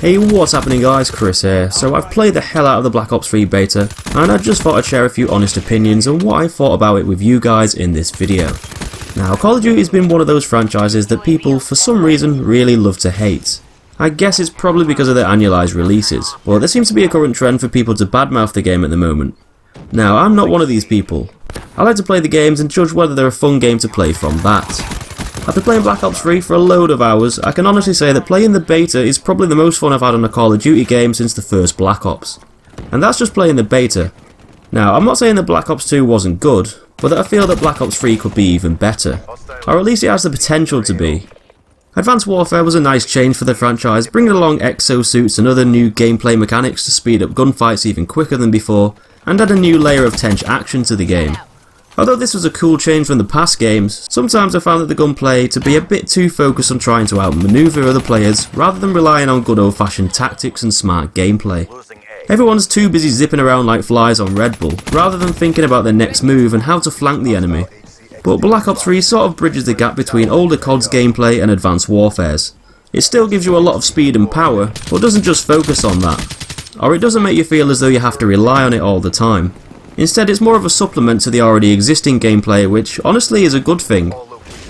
Hey, what's happening guys, Chris here. So I've played the hell out of the Black Ops 3 beta, and I just thought I'd share a few honest opinions on what I thought about it with you guys in this video. Now, Call of Duty has been one of those franchises that people, for some reason, really love to hate. I guess it's probably because of their annualised releases, but there seems to be a current trend for people to badmouth the game at the moment. Now, I'm not one of these people. I like to play the games and judge whether they're a fun game to play from that. After playing Black Ops 3 for a load of hours, I can honestly say that playing the beta is probably the most fun I've had on a Call of Duty game since the first Black Ops. And that's just playing the beta. Now, I'm not saying that Black Ops 2 wasn't good, but that I feel that Black Ops 3 could be even better. Or at least it has the potential to be. Advanced Warfare was a nice change for the franchise, bringing along exosuits and other new gameplay mechanics to speed up gunfights even quicker than before, and add a new layer of tense action to the game. Although this was a cool change from the past games, sometimes I found that the gunplay to be a bit too focused on trying to outmaneuver other players rather than relying on good old fashioned tactics and smart gameplay. Everyone's too busy zipping around like flies on Red Bull, rather than thinking about their next move and how to flank the enemy. But Black Ops 3 sort of bridges the gap between older COD's gameplay and Advanced Warfare's. It still gives you a lot of speed and power, but doesn't just focus on that. Or it doesn't make you feel as though you have to rely on it all the time. Instead, it's more of a supplement to the already existing gameplay, which honestly is a good thing.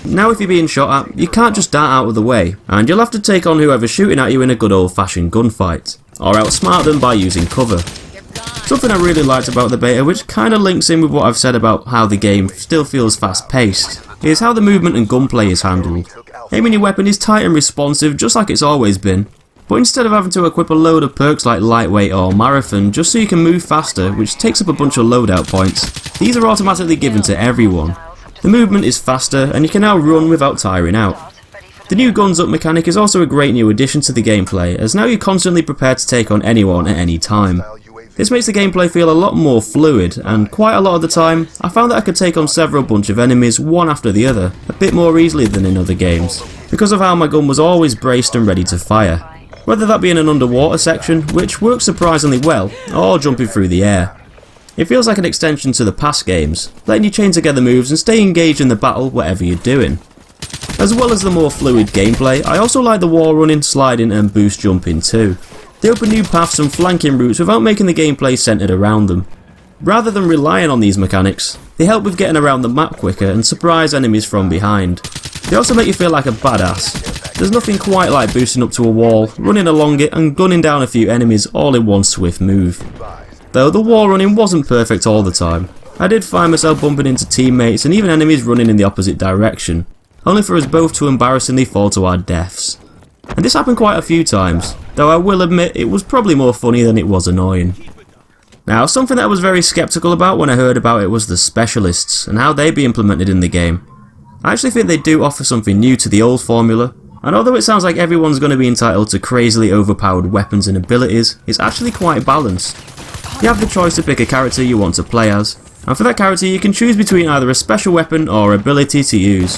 Now if you're being shot at, you can't just dart out of the way, and you'll have to take on whoever's shooting at you in a good old fashioned gunfight, or outsmart them by using cover. Something I really liked about the beta, which kinda links in with what I've said about how the game still feels fast paced, is how the movement and gunplay is handled. Aiming your weapon is tight and responsive just like it's always been. But instead of having to equip a load of perks like Lightweight or Marathon just so you can move faster, which takes up a bunch of loadout points, these are automatically given to everyone. The movement is faster and you can now run without tiring out. The new guns up mechanic is also a great new addition to the gameplay, as now you're constantly prepared to take on anyone at any time. This makes the gameplay feel a lot more fluid, and quite a lot of the time I found that I could take on several bunch of enemies one after the other a bit more easily than in other games, because of how my gun was always braced and ready to fire. Whether that be in an underwater section, which works surprisingly well, or jumping through the air. It feels like an extension to the past games, letting you chain together moves and stay engaged in the battle whatever you're doing. As well as the more fluid gameplay, I also like the wall running, sliding and boost jumping too. They open new paths and flanking routes without making the gameplay centred around them. Rather than relying on these mechanics, they help with getting around the map quicker and surprise enemies from behind. They also make you feel like a badass. There's nothing quite like boosting up to a wall, running along it and gunning down a few enemies all in one swift move. Though the wall running wasn't perfect all the time. I did find myself bumping into teammates and even enemies running in the opposite direction, only for us both to embarrassingly fall to our deaths. And this happened quite a few times, though I will admit it was probably more funny than it was annoying. Now, something that I was very skeptical about when I heard about it was the specialists and how they'd be implemented in the game. I actually think they do offer something new to the old formula, and although it sounds like everyone's going to be entitled to crazily overpowered weapons and abilities, it's actually quite balanced. You have the choice to pick a character you want to play as, and for that character you can choose between either a special weapon or ability to use.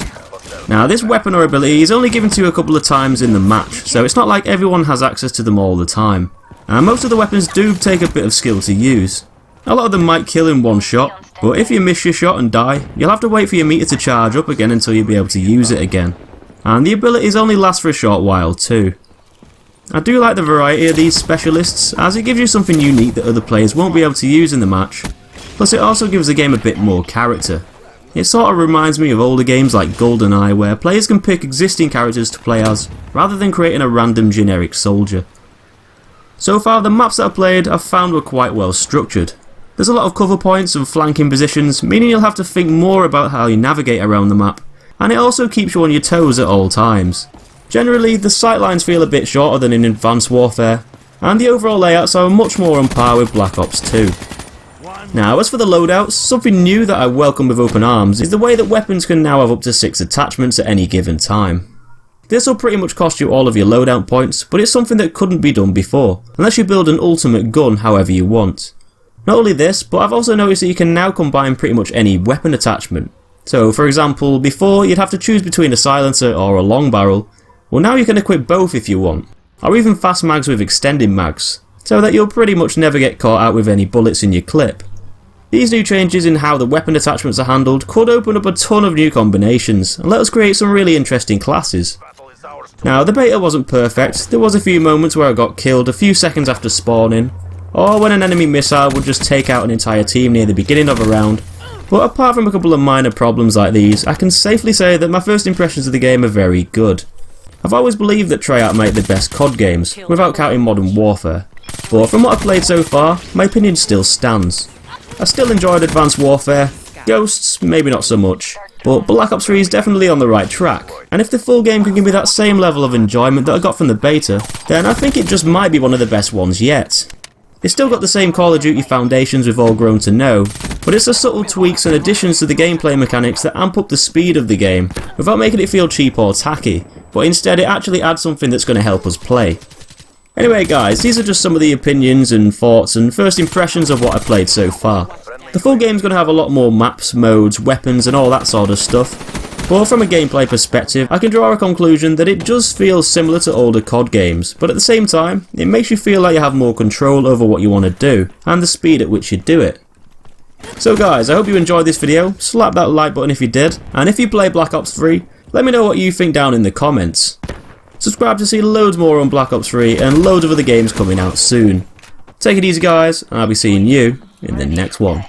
Now, this weapon or ability is only given to you a couple of times in the match, so it's not like everyone has access to them all the time. And most of the weapons do take a bit of skill to use. A lot of them might kill in one shot, but if you miss your shot and die, you'll have to wait for your meter to charge up again until you'll be able to use it again. And the abilities only last for a short while too. I do like the variety of these specialists, as it gives you something unique that other players won't be able to use in the match, plus it also gives the game a bit more character. It sort of reminds me of older games like GoldenEye, where players can pick existing characters to play as, rather than creating a random generic soldier. So far, the maps that I've played I've found were quite well structured. There's a lot of cover points and flanking positions, meaning you'll have to think more about how you navigate around the map, and it also keeps you on your toes at all times. Generally, the sightlines feel a bit shorter than in Advanced Warfare, and the overall layouts are much more on par with Black Ops 2. Now, as for the loadouts, something new that I welcome with open arms is the way that weapons can now have up to 6 attachments at any given time. This will pretty much cost you all of your loadout points, but it's something that couldn't be done before, unless you build an ultimate gun however you want. Not only this, but I've also noticed that you can now combine pretty much any weapon attachment. So, for example, before you'd have to choose between a silencer or a long barrel, well now you can equip both if you want, or even fast mags with extended mags, so that you'll pretty much never get caught out with any bullets in your clip. These new changes in how the weapon attachments are handled could open up a ton of new combinations and let us create some really interesting classes. Now, the beta wasn't perfect. There was a few moments where I got killed a few seconds after spawning, or when an enemy missile would just take out an entire team near the beginning of a round. But apart from a couple of minor problems like these, I can safely say that my first impressions of the game are very good. I've always believed that Treyarch make the best COD games, without counting Modern Warfare. But from what I've played so far, my opinion still stands. I still enjoyed Advanced Warfare, Ghosts maybe not so much, but Black Ops 3 is definitely on the right track, and if the full game can give me that same level of enjoyment that I got from the beta, then I think it just might be one of the best ones yet. It's still got the same Call of Duty foundations we've all grown to know, but it's the subtle tweaks and additions to the gameplay mechanics that amp up the speed of the game, without making it feel cheap or tacky, but instead it actually adds something that's going to help us play. Anyway guys, these are just some of the opinions and thoughts and first impressions of what I've played so far. The full game's going to have a lot more maps, modes, weapons and all that sort of stuff, but from a gameplay perspective I can draw a conclusion that it does feel similar to older COD games, but at the same time it makes you feel like you have more control over what you want to do, and the speed at which you do it. So guys, I hope you enjoyed this video, slap that like button if you did, and if you play Black Ops 3, let me know what you think down in the comments. Subscribe to see loads more on Black Ops 3 and loads of other games coming out soon. Take it easy guys, and I'll be seeing you in the next one.